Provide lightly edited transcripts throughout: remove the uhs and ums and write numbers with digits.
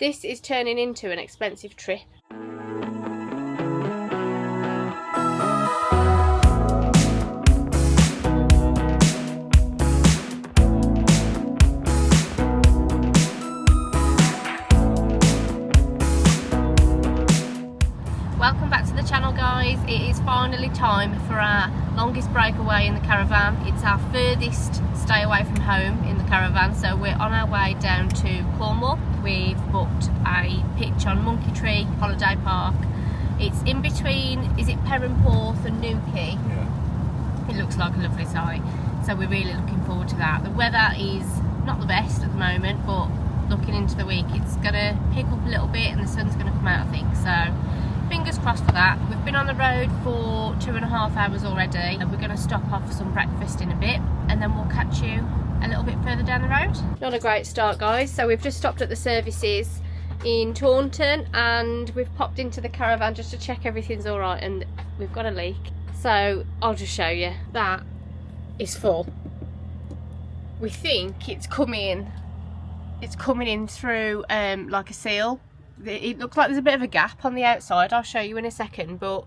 This is turning into an expensive trip. Welcome back to the channel, guys. It is finally time for our longest breakaway in the caravan. It's our furthest stay away from home in the caravan, so we're on our way down to Cornwall. We've booked a pitch on Monkey Tree Holiday Park. It's in between, is it Perranporth and Newquay? Yeah. It looks like a lovely site, so we're really looking forward to that. The weather is not the best at the moment, but looking into the week it's going to pick up a little bit and the sun's going to come out, I think, so fingers crossed for that. We've been on the road for 2.5 hours already, and we're going to stop off for some breakfast in a bit, and then we'll catch you a little bit further down the road. Not a great start, guys. So we've just stopped at the services in Taunton, and we've popped into the caravan just to check everything's all right, and we've got a leak. So I'll just show you. That is full. We think it's coming in through like a seal. It looks like there's a bit of a gap on the outside. I'll show you in a second, but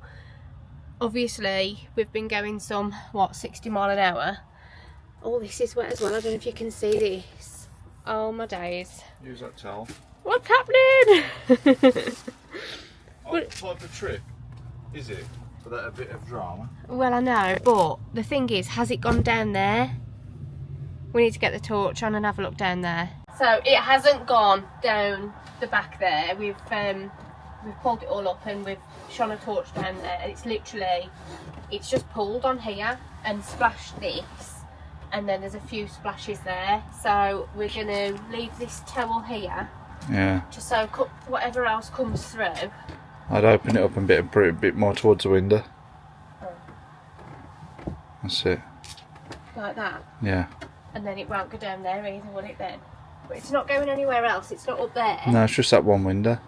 obviously we've been going some, what, 60 mile an hour. Oh, this is wet as well. I don't know if you can see this. Oh my days. Use that towel. What's happening? What type of trip is it for that a bit of drama? Well, I know, but the thing is, has it gone down there? We need to get the torch on and have a look down there. So it hasn't gone down the back there. We've pulled it all up and we've shone a torch down there, and it's just pulled on here and splashed this, and then there's a few splashes there. So we're going to leave this towel here, Yeah, to soak up whatever else comes through. I'd open it up and put it a bit more towards the window. That's it. Like that. Yeah. And then it won't go down there either, will it then? But it's not going anywhere else, it's not up there. No, it's just that one window.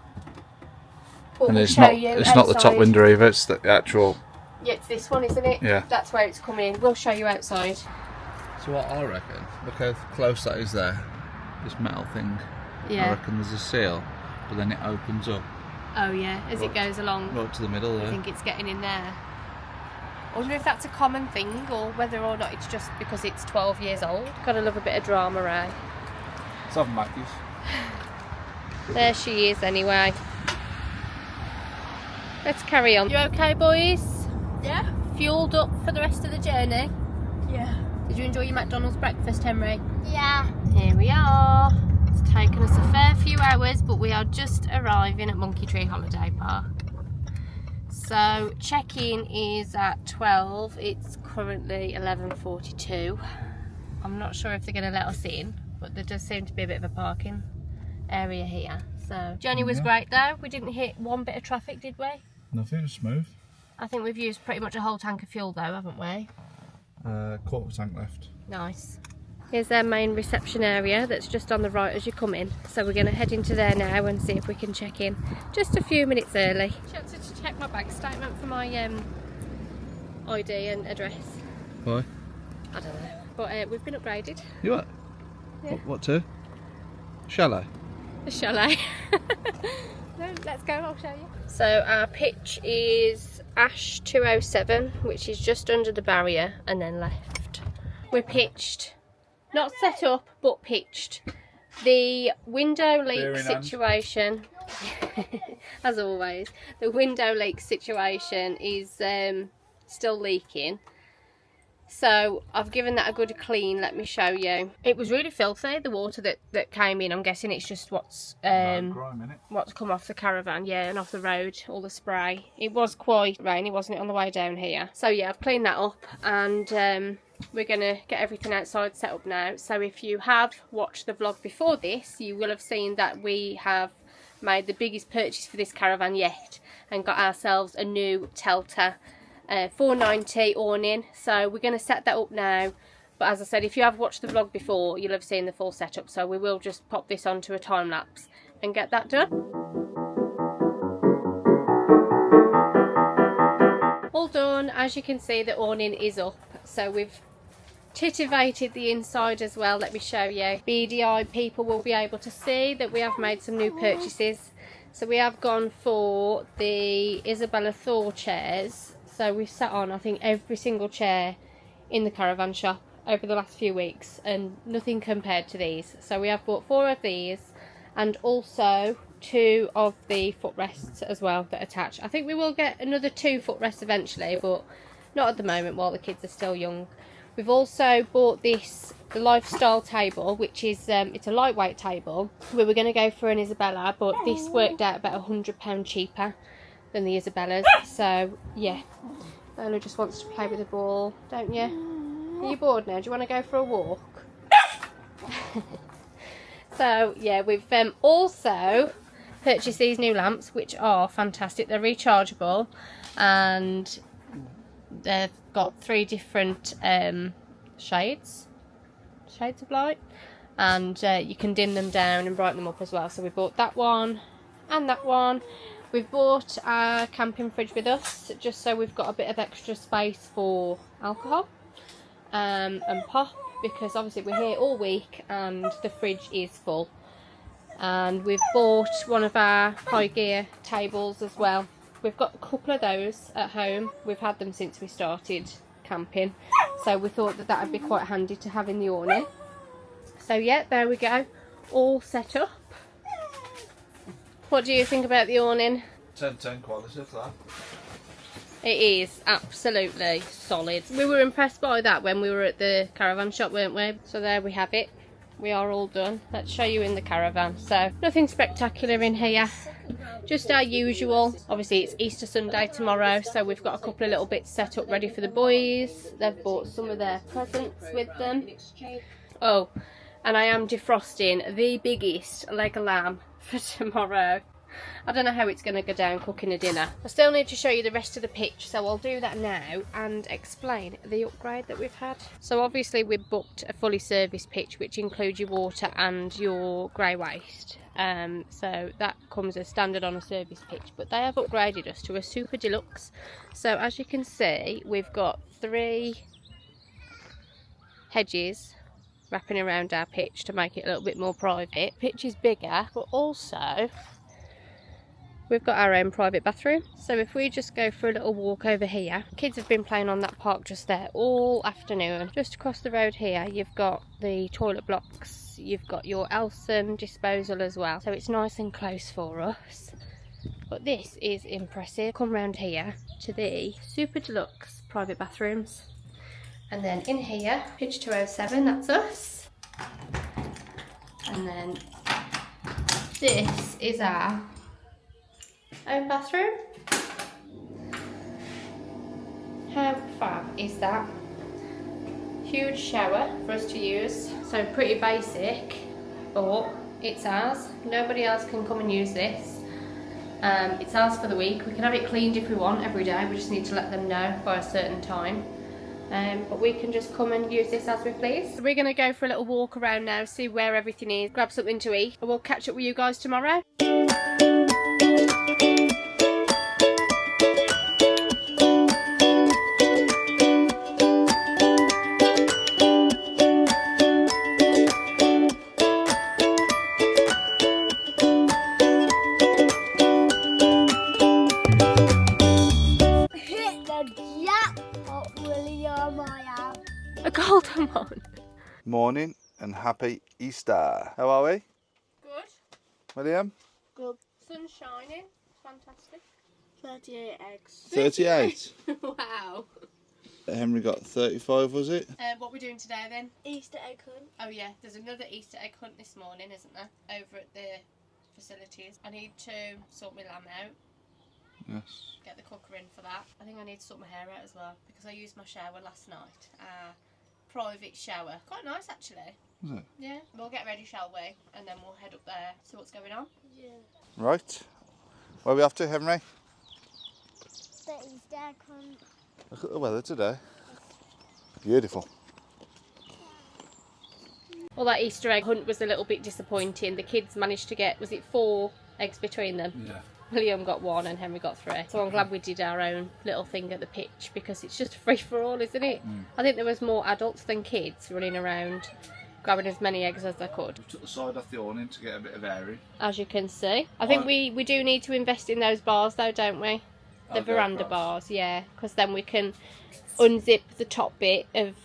But And we'll it's show not you the top outside. window either, it's the actual. Yeah, it's this one, isn't it? Yeah. That's where it's coming in. We'll show you outside. So what I reckon, look how close that is there. This metal thing. Yeah. I reckon there's a seal, but then it opens up. Oh yeah, as it goes along. Right to the middle there. I think it's getting in there. I wonder if that's a common thing, or whether or not it's just because it's 12 years old. Gotta love a bit of drama, Ray. Let's have Matthews. There she is anyway. Let's carry on. You okay, boys? Yeah. Fueled up for the rest of the journey? Yeah. Did you enjoy your McDonald's breakfast, Henry? Yeah. Here we are. It's taken us a fair few hours, but we are just arriving at Monkey Tree Holiday Park. So check-in is at 12. It's currently 11:42. I'm not sure if they're going to let us in, but there does seem to be a bit of a parking area here. So journey was great though. We didn't hit one bit of traffic, did we? Nothing, it's smooth. I think we've used pretty much a whole tank of fuel though, haven't we? Quarter tank left. Nice. Here's their main reception area that's just on the right as you come in. So we're going to head into there now and see if we can check in just a few minutes early. Just to check my bank statement for my ID and address. Why? I don't know. But we've been upgraded. You what? Yeah. What to? Chalet? The chalet. No, let's go, I'll show you. So our pitch is Ash 207, which is just under the barrier and then left. We're pitched. Not set up, but pitched. The window leak situation, as always, the window leak situation is still leaking. So I've given that a good clean. Let me show you. It was really filthy, the water that came in. I'm guessing it's just what's come off the caravan, yeah, and off the road, all the spray. It was quite rainy, wasn't it, on the way down here? So yeah, I've cleaned that up, and we're gonna get everything outside set up now. So if you have watched the vlog before this, you will have seen that we have made the biggest purchase for this caravan yet and got ourselves a new Telter 490 awning. So we're going to set that up now, but as I said, if you have watched the vlog before, you'll have seen the full setup. So we will just pop this onto a time lapse and get that done. All done. As you can see, the awning is up. So we've titivated the inside as well. Let me show you. Beady-eyed people will be able to see that we have made some new purchases. So we have gone for the Isabella Thor chairs. So we've sat on, I think, every single chair in the Caravan shop over the last few weeks, and nothing compared to these. So we have bought 4 of these, and also 2 of the footrests as well that attach. I think we will get another 2 footrests eventually, but not at the moment while the kids are still young. We've also bought this, the lifestyle table, which is it's a lightweight table. We were going to go for an Isabella, but this worked out about £100 cheaper than the Isabellas. So yeah, Lola just wants to play with the ball, don't you? Are you bored now? Do you want to go for a walk? So yeah, we've also purchased these new lamps, which are fantastic. They're rechargeable, and they've got 3 different shades of light, and you can dim them down and brighten them up as well. So we bought that one and that one. We've bought our camping fridge with us, just so we've got a bit of extra space for alcohol and pop, because obviously we're here all week and the fridge is full. And we've bought one of our high gear tables as well. We've got a couple of those at home. We've had them since we started camping, so we thought that would be quite handy to have in the awning. So yeah, there we go, all set up. What do you think about the awning? 10/10 quality for that. It is absolutely solid. We were impressed by that when we were at the Caravan shop, weren't we? So there we have it. We are all done. Let's show you in the Caravan. So nothing spectacular in here, just our usual. Obviously it's Easter Sunday tomorrow, so we've got a couple of little bits set up ready for the boys. They've bought some of their presents with them. Oh, and I am defrosting the biggest leg of lamb for tomorrow. I don't know how it's going to go down cooking a dinner. I still need to show you the rest of the pitch, so I'll do that now and explain the upgrade that we've had. So obviously we booked a fully serviced pitch, which includes your water and your grey waste. So that comes as standard on a service pitch, but they have upgraded us to a super deluxe. So as you can see, we've got 3 hedges wrapping around our pitch to make it a little bit more private. Pitch is bigger, but also we've got our own private bathroom. So if we just go for a little walk over here, kids have been playing on that park just there all afternoon. Just across the road here, you've got the toilet blocks, you've got your Elson disposal as well. So it's nice and close for us. But this is impressive. Come round here to the super deluxe private bathrooms. And then in here, pitch 207, that's us. And then this is our own bathroom. How fab is that? Huge shower for us to use, so pretty basic, but it's ours. Nobody else can come and use this. It's ours for the week. We can have it cleaned if we want every day. We just need to let them know by a certain time. But we can just come and use this as we please. So we're going to go for a little walk around now, see where everything is, grab something to eat, and we'll catch up with you guys tomorrow. A golden one. Morning and happy Easter. How are we? Good. William? Good. Sun's shining. Fantastic. 38 eggs. 38. Wow. Henry got 35, was it? What are we doing today then? Easter egg hunt. Oh yeah, there's another Easter egg hunt this morning, isn't there? Over at the facilities. I need to sort my lamb out. Yes. Get the cooker in for that. I think I need to sort my hair out as well, because I used my shower last night. Private shower. Quite nice actually. Is it? Yeah. We'll get ready, shall we? And then we'll head up there, see what's going on. Yeah. Right. Where are we off to, Henry? The Easter egg hunt. Look at the weather today. Beautiful. Well, that Easter egg hunt was a little bit disappointing. The kids managed to get, was it 4 eggs between them? Yeah. William got 1 and Henry got 3. So I'm glad we did our own little thing at the pitch, because it's just free for all, isn't it? I think there was more adults than kids running around grabbing as many eggs as they could. We took the side off the awning to get a bit of airy. As you can see. I think we do need to invest in those bars though, don't we? The veranda bars, yeah. Because then we can unzip the top bit of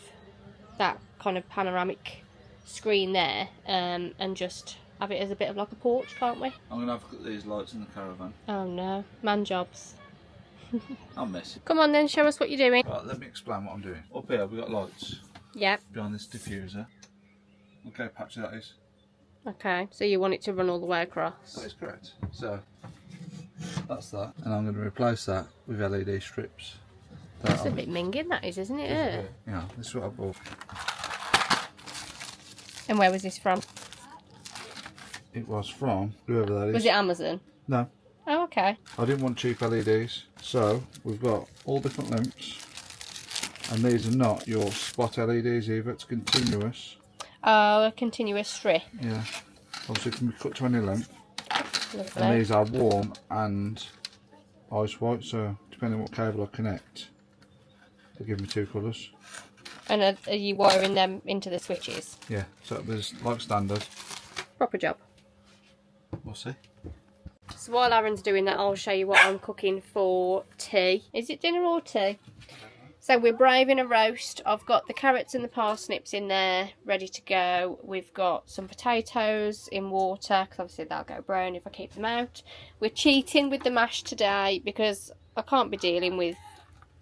that kind of panoramic screen there, and just have it as a bit of like a porch, can't we? I'm going to have a look at these lights in the caravan. Oh no, man jobs. I'm messy. Come on then, show us what you're doing. Right, let me explain what I'm doing. Up here we've got lights. Yeah. Behind this diffuser. Look how patchy that is. Okay, so you want it to run all the way across. That is correct. So, that's that. And I'm going to replace that with LED strips. That's a bit minging, that is, isn't it? Yeah, this is what I bought. And where was this from? It was from whoever that is. Was it Amazon? No. Oh, okay. I didn't want cheap LEDs. So, we've got all different lengths. And these are not your spot LEDs either, it's continuous. Oh, a continuous strip. Yeah. Obviously it can be cut to any length. Lovely. And these are warm and ice white, so depending on what cable I connect, they give me 2 colours. And are you wiring them into the switches? Yeah, so there's like standard. Proper job. We'll see. So while Aaron's doing that, I'll show you what I'm cooking for tea. Is it dinner or tea? So we're braving a roast. I've got the carrots and the parsnips in there ready to go. We've got some potatoes in water, because obviously they'll go brown if I keep them out. We're cheating with the mash today because I can't be dealing with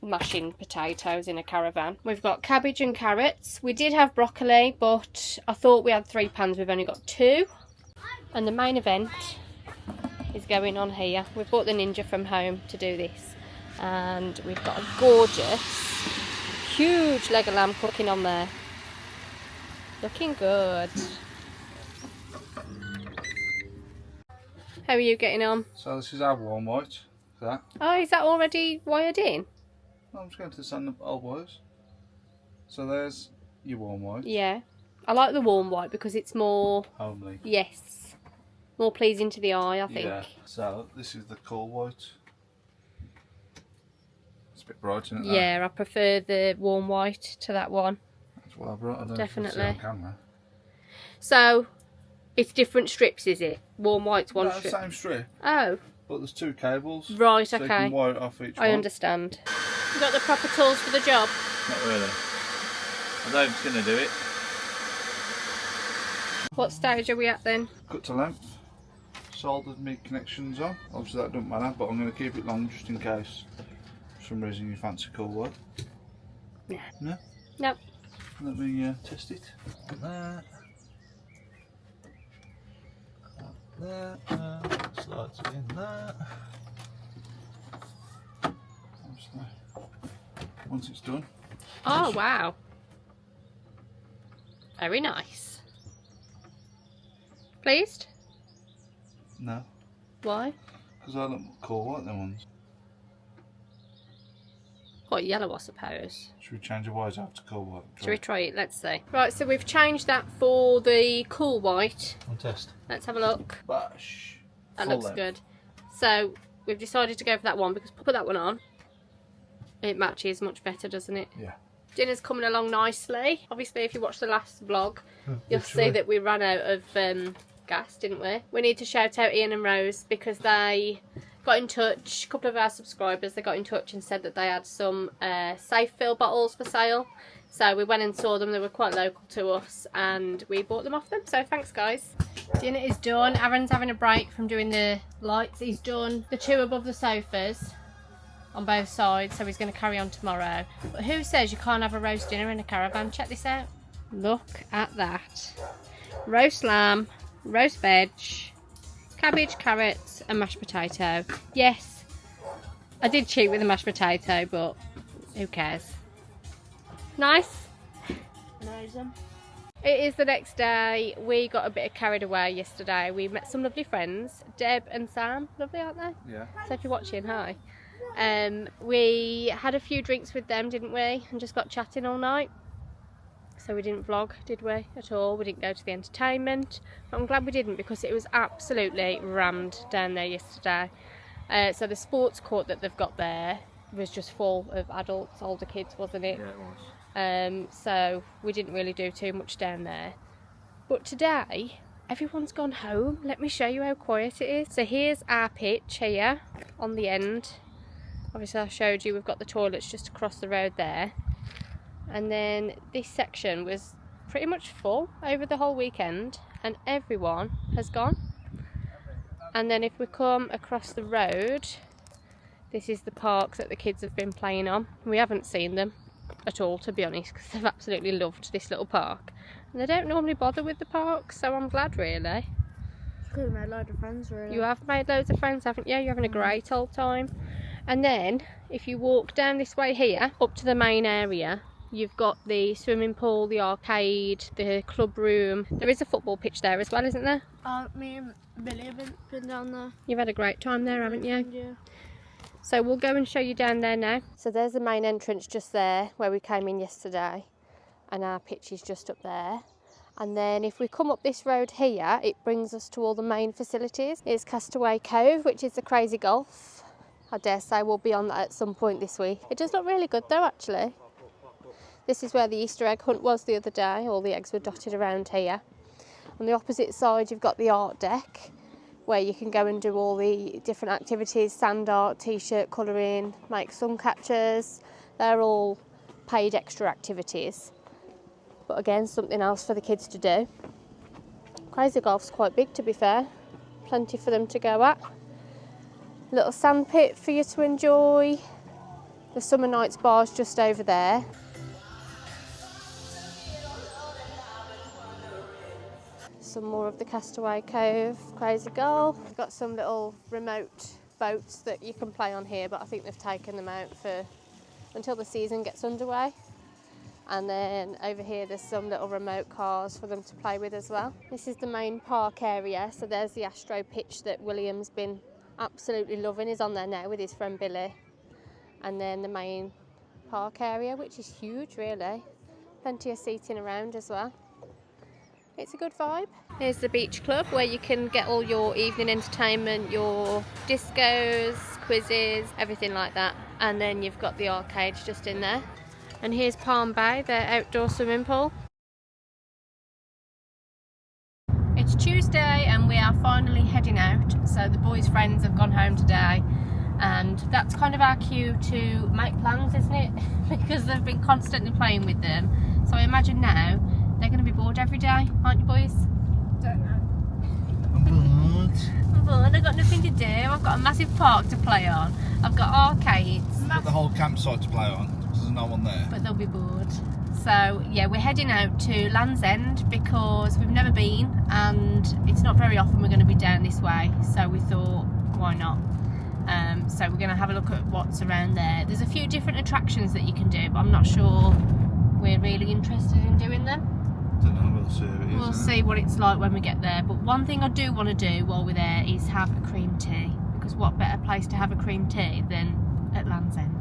mashing potatoes in a caravan. We've got cabbage and carrots. We did have broccoli, but I thought we had 3 pans. We've only got 2. And the main event is going on here. We've bought the Ninja from home to do this. And we've got a gorgeous, huge leg of lamb cooking on there. Looking good. How are you getting on? So this is our warm white. That. Oh, is that already wired in? I'm just going to send the old wires. So there's your warm white. Yeah. I like the warm white because it's more... Homely. Yes. More pleasing to the eye, I think. Yeah. So this is the cool white. It's a bit bright, isn't it? Yeah, I prefer the warm white to that one. That's what I brought. I don't Definitely. know if you can see on camera. So, it's different strips, is it? Warm white's one No, strip. same strip. Oh. But there's 2 cables. Right, so okay. you can wire it off each one. I understand. You got the proper tools for the job? Not really. I know it's going to do it. What stage are we at then? Cut to length. Soldered me connections on. Obviously that doesn't matter, but I'm going to keep it long just in case for some reason you fancy cool white. Yeah. No? No. Let me test it. There. There. Slides in there. Obviously, once it's done. Oh, wow. Very nice. Pleased? No. Why? Because I don't cool white them ones. What, yellow, I suppose. Should we change the wires out to cool white? Shall we try it? Let's see. Right, so we've changed that for the cool white. On test. Let's have a look. Bash. That Full looks length. good. So we've decided to go for that one because put that one on. It matches much better, doesn't it? Yeah. Dinner's coming along nicely. Obviously, if you watch the last vlog, you'll see that we ran out of gas, didn't we? We need to shout out Ian and Rose because they got in touch, a couple of our subscribers, they got in touch and said that they had some safe fill bottles for sale. So we went and saw them, they were quite local to us and we bought them off them. So thanks guys. Dinner is done. Aaron's having a break from doing the lights. He's done the 2 above the sofas on both sides, so he's going to carry on tomorrow. But who says you can't have a roast dinner in a caravan? Check this out. Look at that. Roast lamb, roast veg, cabbage, carrots and mashed potato. Yes, I did cheat with the mashed potato, but who cares? Nice. Amazing. It is the next day. We got a bit carried away yesterday. We met some lovely friends, Deb and Sam. Lovely, aren't they? Yeah. So if you're watching, hi. We had a few drinks with them, didn't we? And just got chatting all night. So we didn't vlog, did we, at all? We didn't go to the entertainment. But I'm glad we didn't because it was absolutely rammed down there yesterday. So the sports court that they've got there was just full of adults, older kids, wasn't it? Yeah, it was. So we didn't really do too much down there. But today, everyone's gone home. Let me show you how quiet it is. So here's our pitch here on the end. Obviously I showed you we've got the toilets just across the road there. And then this section was pretty much full over the whole weekend and everyone has gone. And then if we come across the road, this is the park that the kids have been playing on. We haven't seen them at all, to be honest, because they've absolutely loved this little park. And they don't normally bother with the park, so I'm glad, really. Could have made loads of friends, really. You have made loads of friends, haven't you? You're having a great old time. And then, if you walk down this way here, up to the main area, you've got the swimming pool, the arcade, the club room. There is a football pitch there as well, isn't there? Me and Billy have been down there. You've had a great time there, haven't you? Yeah. So we'll go and show you down there now. So there's the main entrance just there, where we came in yesterday. And our pitch is just up there. And then if we come up this road here, it brings us to all the main facilities. It's Castaway Cove, which is the crazy golf. I dare say we'll be on that at some point this week. It does look really good though, actually. This is where the Easter egg hunt was the other day. All the eggs were dotted around here. On the opposite side, you've got the art deck, where you can go and do all the different activities, sand art, t-shirt colouring, make sun catchers. They're all paid extra activities. But again, something else for the kids to do. Crazy golf's quite big, to be fair. Plenty for them to go at. Little sand pit for you to enjoy. The Summer Nights bar's just over there. Some more of the Castaway Cove, Crazy Golf. We've got some little remote boats that you can play on here, but I think they've taken them out until the season gets underway. And then over here there's some little remote cars for them to play with as well. This is the main park area, so there's the Astro pitch that William's been absolutely loving. He's on there now with his friend Billy. And then the main park area, which is huge really. Plenty of seating around as well. It's a good vibe. Here's the beach club where you can get all your evening entertainment, your discos, quizzes, everything like that. And then you've got the arcades just in there. And here's Palm Bay, their outdoor swimming pool. It's Tuesday and we are finally heading out. So the boys' friends have gone home today. And that's kind of our cue to make plans, isn't it? Because they've been constantly playing with them. So I imagine now they're going to be bored every day, aren't you boys? Don't know. I'm bored. I'm bored, I've got nothing to do. I've got a massive park to play on. I've got arcades. We've got the whole campsite to play on. There's no one there. But they'll be bored. So yeah, we're heading out to Land's End because we've never been and it's not very often we're going to be down this way. So we thought, why not? So we're going to have a look at what's around there. There's a few different attractions that you can do, but I'm not sure we're really interested in doing them. Don't know, we'll see what it is. We'll see what it's like when we get there. But one thing I do want to do while we're there is have a cream tea. Because what better place to have a cream tea than at Land's End?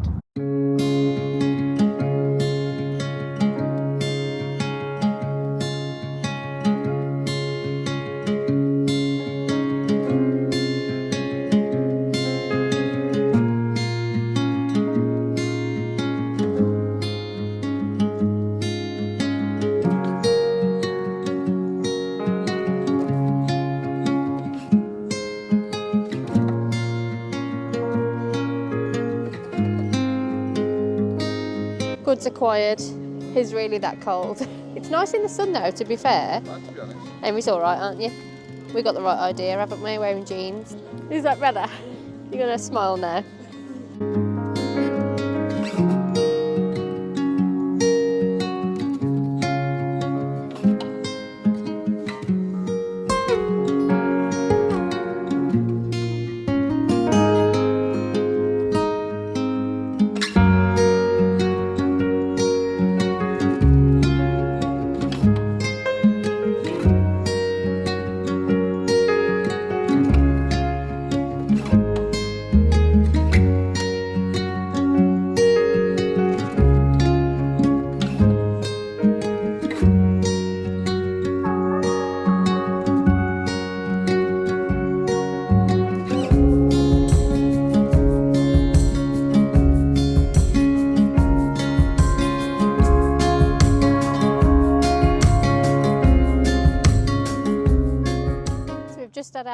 Goods acquired. Is really that cold? It's nice in the sun though, to be fair. Right, to be honest. Amy's alright, aren't you? We got the right idea, haven't we? Wearing jeans. Is that better? You're gonna smile now.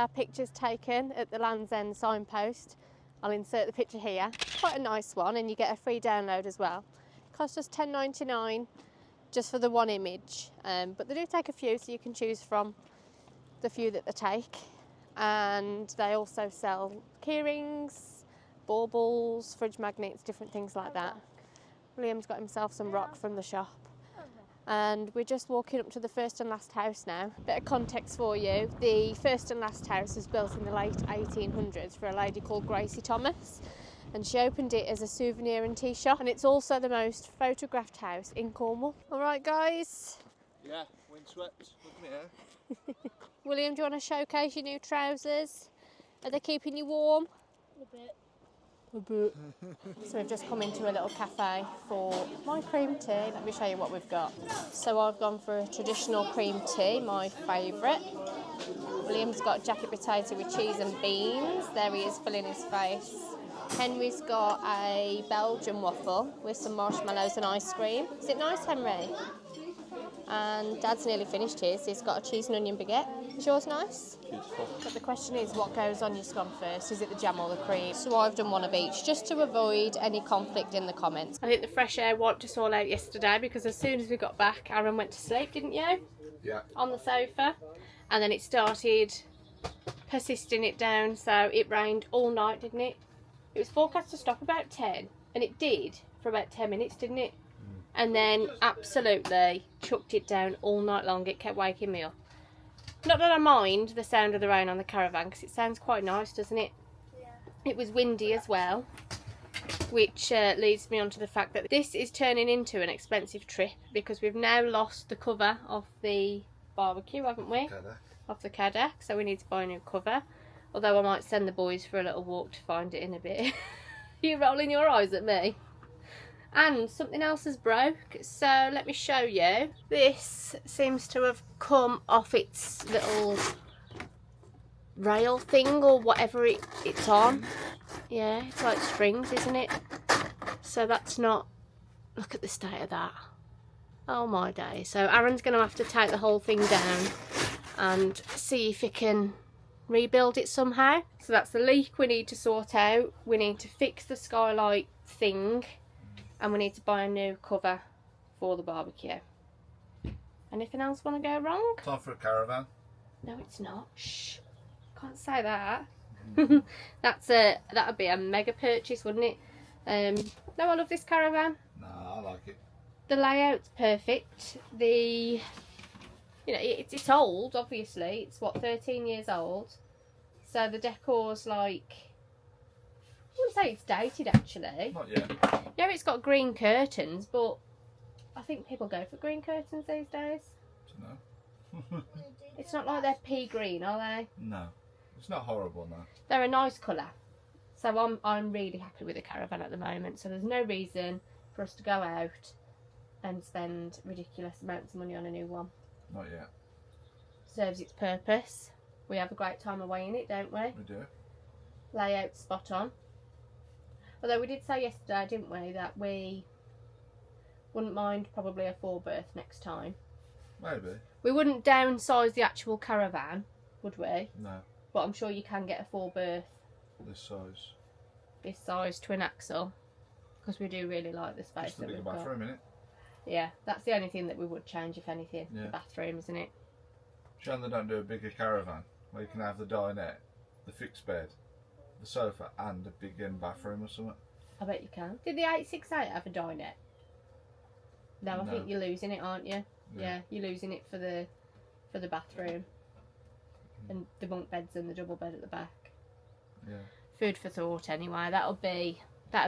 our pictures taken at the Land's End signpost. I'll insert the picture here. Quite a nice one, and you get a free download as well. Costs us $10.99 just for the one image, but they do take a few, so you can choose from the few that they take. And they also sell keyrings, baubles, fridge magnets, different things like that. William's got himself some rock from the shop. And we're just walking up to the first and last house now. Bit of context for you. The first and last house was built in the late 1800s for a lady called Gracie Thomas, and she opened it as a souvenir and tea shop, and it's also the most photographed house in Cornwall. Alright guys. Yeah, windswept. Look at me here. William, do you want to showcase your new trousers? Are they keeping you warm? A bit. A bit. So we've just come into a little cafe for my cream tea. Let me show you what we've got. So I've gone for a traditional cream tea, my favourite. William's got jacket potato with cheese and beans. There he is, filling his face. Henry's got a Belgian waffle with some marshmallows and ice cream. Is it nice, Henry? And Dad's nearly finished his. He's got a cheese and onion baguette. Is yours nice? Beautiful. But the question is, what goes on your scone first? Is it the jam or the cream? So I've done one of each, just to avoid any conflict in the comments. I think the fresh air wiped us all out yesterday, because as soon as we got back, Aaron went to sleep, didn't you? Yeah. On the sofa. And then it started persisting it down, so it rained all night, didn't it? It was forecast to stop about 10, and it did for about 10 minutes, didn't it? And then absolutely chucked it down all night long. It kept waking me up. Not that I mind the sound of the rain on the caravan, because it sounds quite nice, doesn't it? Yeah. It was windy as well, which leads me on to the fact that this is turning into an expensive trip, because we've now lost the cover of the barbecue, haven't we? Caravan. Of the Caravan, so we need to buy a new cover. Although I might send the boys for a little walk to find it in a bit. You're rolling your eyes at me. And something else has broke, so let me show you. This seems to have come off its little rail thing, or whatever it's on. Yeah, it's like strings, isn't it? So that's not... Look at the state of that. Oh my day. So Aaron's going to have to take the whole thing down and see if he can rebuild it somehow. So that's the leak we need to sort out. We need to fix the skylight thing, and we need to buy a new cover for the barbecue. Anything else want to go wrong? Time for a caravan. No, it's not. Shh. Can't say that. That'd be a mega purchase, wouldn't it? No, I love this caravan. No, I like it. The layout's perfect. It's old, obviously. It's what, 13 years old. So the decor's like, I wouldn't say it's dated actually. Not yet. Yeah, it's got green curtains, but I think people go for green curtains these days. No. It's not like they're pea green, are they? No. It's not horrible, no. They're a nice colour. So I'm really happy with the caravan at the moment. So there's no reason for us to go out and spend ridiculous amounts of money on a new one. Not yet. Serves its purpose. We have a great time away in it, don't we? We do. Layout spot on. Although we did say yesterday, didn't we, that we wouldn't mind probably a 4-berth next time. Maybe. We wouldn't downsize the actual caravan, would we? No. But I'm sure you can get a 4-berth This size. twin axle, because we do really like the space Just the that bigger we've got. bathroom, innit? Yeah, that's the only thing that we would change, if anything. Yeah. The bathroom, isn't it? Shame they don't do a bigger caravan where you can have the dinette, the fixed bed, the sofa, and a big bathroom or something. I bet you can. Did the 868 have a dinette? No, I No. think you're losing it, aren't you? Yeah, you're losing it for the bathroom and the bunk beds and the double bed at the back. Yeah. Food for thought, anyway. That'd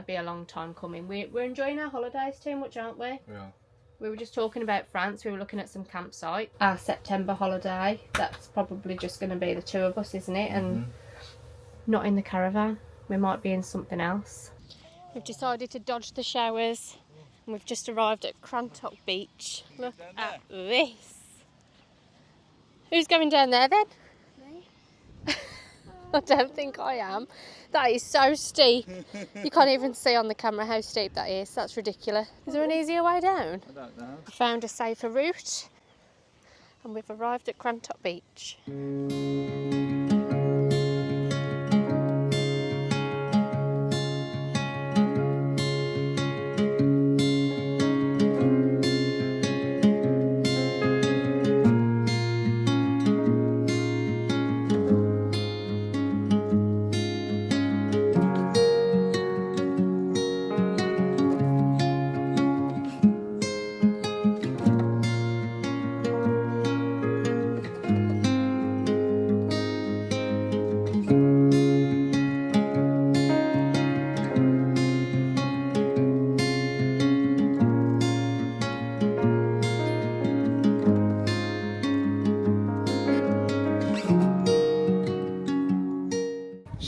be a long time coming. We're enjoying our holidays too much, aren't we? Yeah. We were just talking about France. We were looking at some campsite. Our September holiday, that's probably just going to be the two of us, isn't it? And not in the caravan. We might be in something else. We've decided to dodge the showers, and we've just arrived at Crantock Beach. Look at this. Who's going down there then? Me? I don't think I am. That is so steep. You can't even see on the camera how steep that is. That's ridiculous. Is there an easier way down? I don't know. We found a safer route, and we've arrived at Crantock Beach.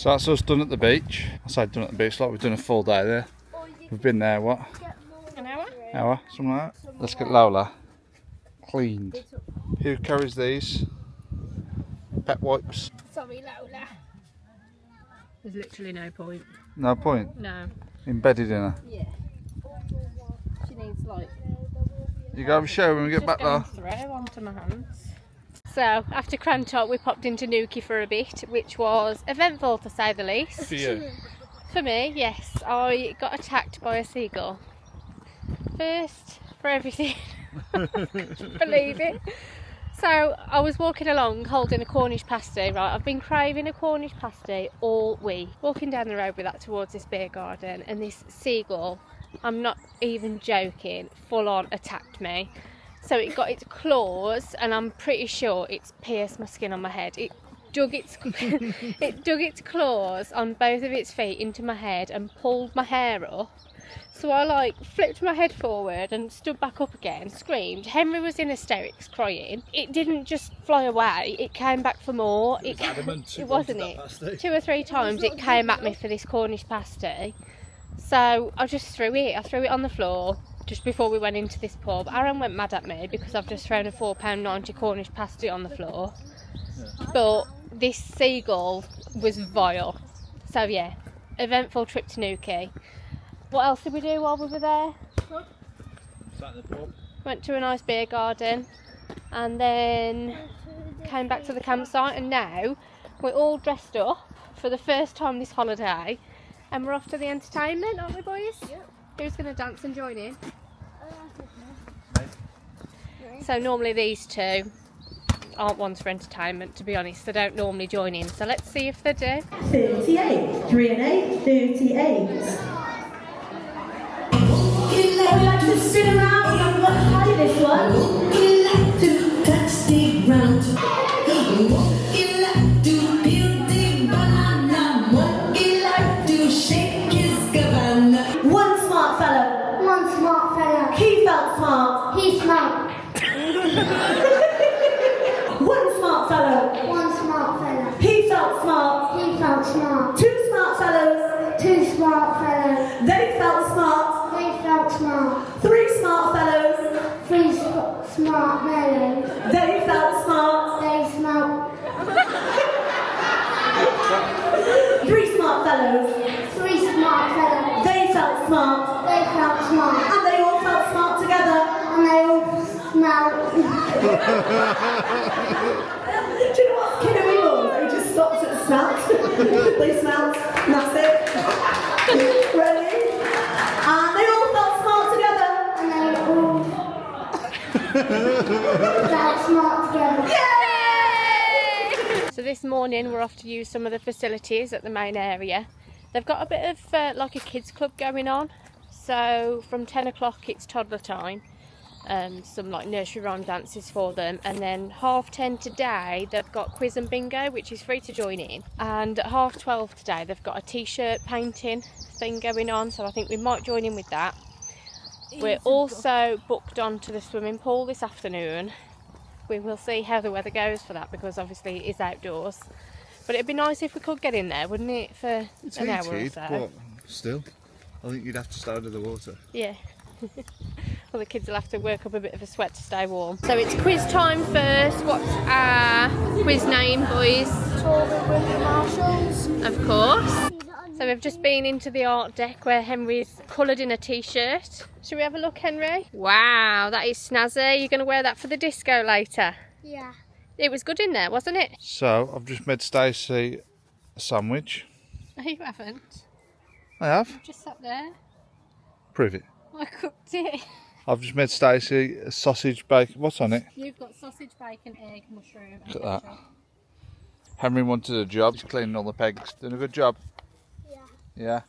So that's us done at the beach. I say done at the beach, like we've done a full day there. We've been there, what? An hour? Hour, something like that. Let's get Lola cleaned. Who carries these? Pet wipes. Sorry, Lola. There's literally no point. No point. No. Embedded in her. Yeah. She needs like. You go have a shower when we get back there. Throw onto my hands. So after Crantock, we popped into Newquay for a bit, which was eventful to say the least. For you? For me, yes. I got attacked by a seagull. First for everything. Believe it. So I was walking along holding a Cornish pasty, right? I've been craving a Cornish pasty all week. Walking down the road with that towards this beer garden, and this seagull, I'm not even joking, full on attacked me. So it got its claws, and I'm pretty sure it's pierced my skin on my head. It dug its it dug its claws on both of its feet into my head and pulled my hair up. So I like flipped my head forward and stood back up again, screamed. Henry was in hysterics, crying. It didn't just fly away, it came back for more. It wasn't it? 2 or 3 times it came at me for this Cornish pasty. So I just threw it. I threw it on the floor just before we went into this pub. Aaron went mad at me because I've just thrown a £4.90 Cornish pasty on the floor. But this seagull was vile. So yeah, eventful trip to Newquay. What else did we do while we were there? Sat in the pub. Went to a nice beer garden and then came back to the campsite, and now we're all dressed up for the first time this holiday and we're off to the entertainment, aren't we, boys? Yep. Who's going to dance and join in? So normally these two aren't ones for entertainment, to be honest. They don't normally join in, so let's see if they do. 38, 3 and 8, 38. We like to spin around, we have got high this one. We like to touch the ground. We like to build the banana. We like to shake his cabana. One smart fellow. One smart fella. He felt smart. He's smart. One smart fellow. One smart fella. He felt smart. He felt smart. 2 smart fellows. 2 smart fellas. They felt smart. They felt smart. 3 smart fellows. 3 smart fellas. They felt smart. They smelt. 3 smart fellows. 3 smart fellas. They felt smart. They felt smart. And they all felt smart together. And they all smelled. Do you know what Kinnoway was? They just stopped at smelt. They smelt. And that's it. Ready? And they all felt smart together. And they all felt smart together. So this morning we're off to use some of the facilities at the main area. They've got a bit of like a kids club going on. So from 10 o'clock it's toddler time. Some like nursery rhyme dances for them, and then 10:30 today they've got quiz and bingo, which is free to join in, and at 12:30 today they've got a t-shirt painting thing going on, so I think we might join in with that. We're also booked onto the swimming pool this afternoon. We will see how the weather goes for that, because obviously it is outdoors, but it'd be nice if we could get in there, wouldn't it, for an hour or so. But still, I think you'd have to stay under the water. Yeah. Well, the kids will have to work up a bit of a sweat to stay warm. So it's quiz time first. What's our quiz name, boys? As.marshall. Of course. So we've just been into the art deck where Henry's coloured in a t-shirt. Shall we have a look, Henry? Wow, that is snazzy. You're going to wear that for the disco later? Yeah. It was good in there, wasn't it? So I've just made Stacey a sandwich. No, you haven't. I have. Just sat there. Prove it. I cooked it. I've just made Stacey a sausage bacon. What's on it? You've got sausage, bacon, egg, mushroom. Look at that. Henry wanted a job. He's cleaning all the pegs. Doing a good job. Yeah. Yeah.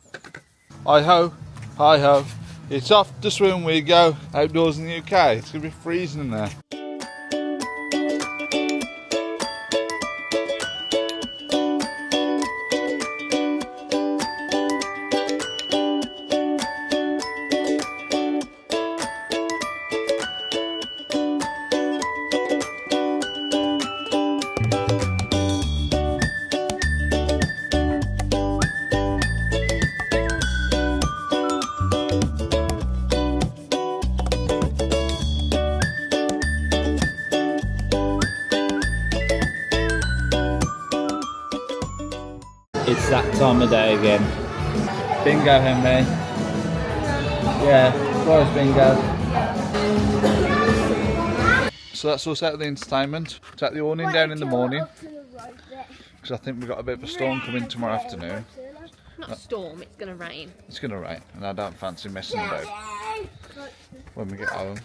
Hi ho, hi ho. It's off to swim we go. Outdoors in the UK. It's going to be freezing in there. time of day again. Bingo, Henry. Yeah, where's bingo? So that's us out of the entertainment. Take the awning down in the morning, because I think we've got a bit of a storm coming tomorrow afternoon. Not a storm, it's going to rain. It's going to rain, and I don't fancy messing about when we get home.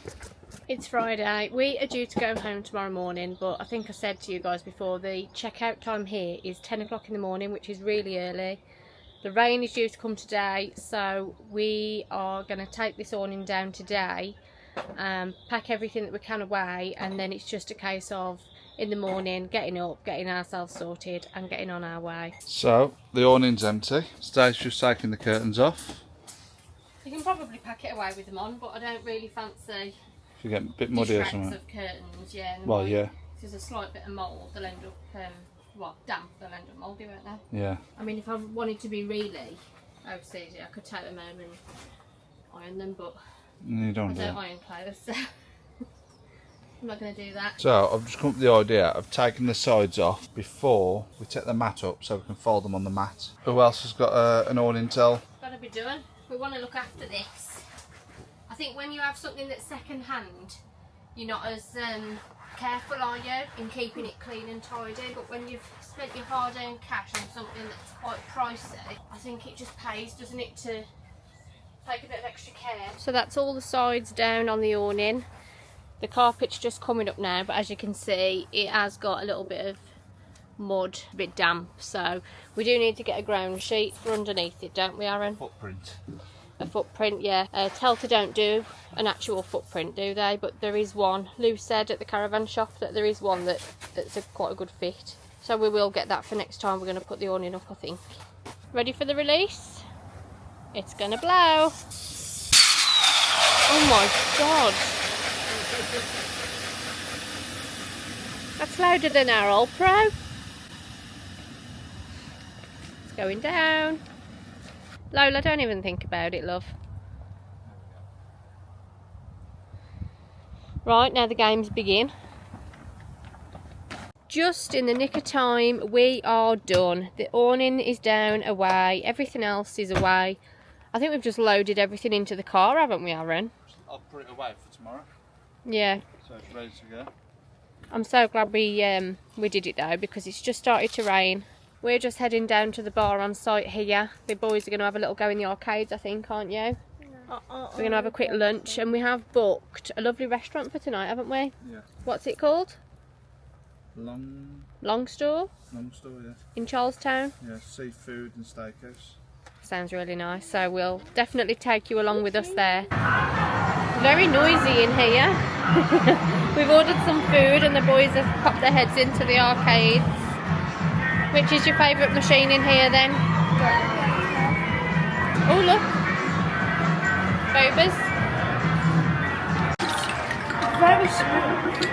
It's Friday. We are due to go home tomorrow morning, but I think I said to you guys before, the checkout time here is 10 o'clock in the morning, which is really early. The rain is due to come today, so we are going to take this awning down today, pack everything that we can away, and then it's just a case of in the morning getting up, getting ourselves sorted and getting on our way. So the awning's empty. Stace just taking the curtains off. You can probably pack it away with them on, but I don't really fancy If you get a bit muddy or distracts something. of curtains, yeah. And Well, yeah. If there's a slight bit of mould, they'll end up, damp, they'll end up mouldy, won't they? Yeah. I mean, if I wanted to be really OCD, I could take them home and iron them, but You I don't do don't it. iron clothes, so I'm not going to do that. So I've just come up with the idea of taking the sides off before we take the mat up, so we can fold them on the mat. Who else has got an awning towel? Got to be doing. We want to look after this. I think when you have something that's second hand, you're not as careful, are you, in keeping it clean and tidy, but when you've spent your hard-earned cash on something that's quite pricey, I think it just pays, doesn't it, to take a bit of extra care. So that's all the sides down on the awning. The carpet's just coming up now, but as you can see, it has got a little bit of mud, a bit damp, so we do need to get a ground sheet for underneath it, don't we, Aaron? Footprint. A footprint, yeah. Telta don't do an actual footprint, do they? But there is one. Lou said at the Caravan shop that there is one that's quite a good fit. So we will get that for next time. We're going to put the awning up, I think. Ready for the release? It's going to blow. Oh my god. That's louder than our old Pro. It's going down. Lola, don't even think about it, love. Right, now the games begin. Just in the nick of time, we are done. The awning is down, away. Everything else is away. I think we've just loaded everything into the car, haven't we, Aaron? I'll put it away for tomorrow, Yeah. so it's ready to go. I'm so glad we did it though, because it's just started to rain. We're just heading down to the bar on site here. The boys are going to have a little go in the arcades, I think, aren't you? We're going to have a quick lunch, and we have booked a lovely restaurant for tonight, haven't we? Yeah. What's it called? Long Store store, yeah. in Charlestown. Yeah, seafood and steakhouse. Sounds really nice, so we'll definitely take you along with us there. Very noisy in here. We've ordered some food and the boys have popped their heads into the arcades. Which is your favourite machine in here then? Oh look! Bobas. Very smooth.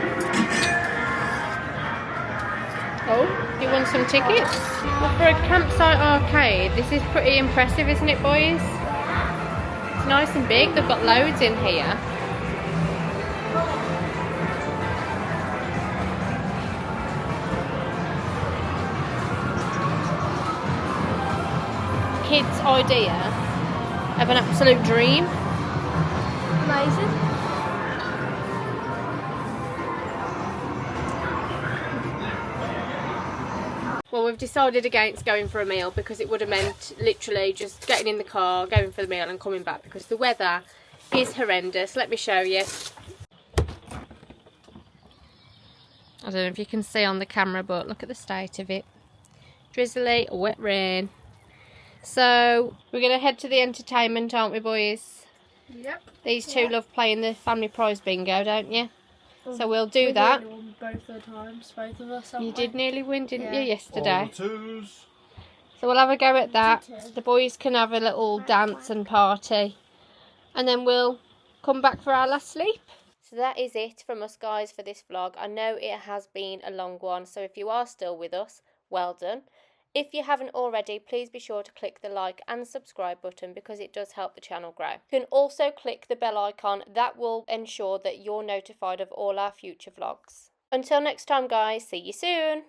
Oh, you want some tickets? Well, for a campsite arcade, this is pretty impressive, isn't it, boys? It's nice and big. They've got loads in here. Kids' idea of an absolute dream. Amazing. Well, we've decided against going for a meal because it would have meant literally just getting in the car, going for the meal and coming back because the weather is horrendous. Let me show you. I don't know if you can see on the camera, but look at the state of it. Drizzly, wet rain. So we're going to head to the entertainment, aren't we, boys? Yep. These two love playing the family prize bingo, don't you? So we'll do that. Both the times, both of us. You did nearly win, didn't you, Yeah. yesterday? All the twos. So we'll have a go at that. The boys can have a little dance and party. And then we'll come back for our last sleep. So that is it from us guys for this vlog. I know it has been a long one, so if you are still with us, well done. If you haven't already, please be sure to click the like and subscribe button because it does help the channel grow. You can also click the bell icon. That will ensure that you're notified of all our future vlogs. Until next time guys, see you soon!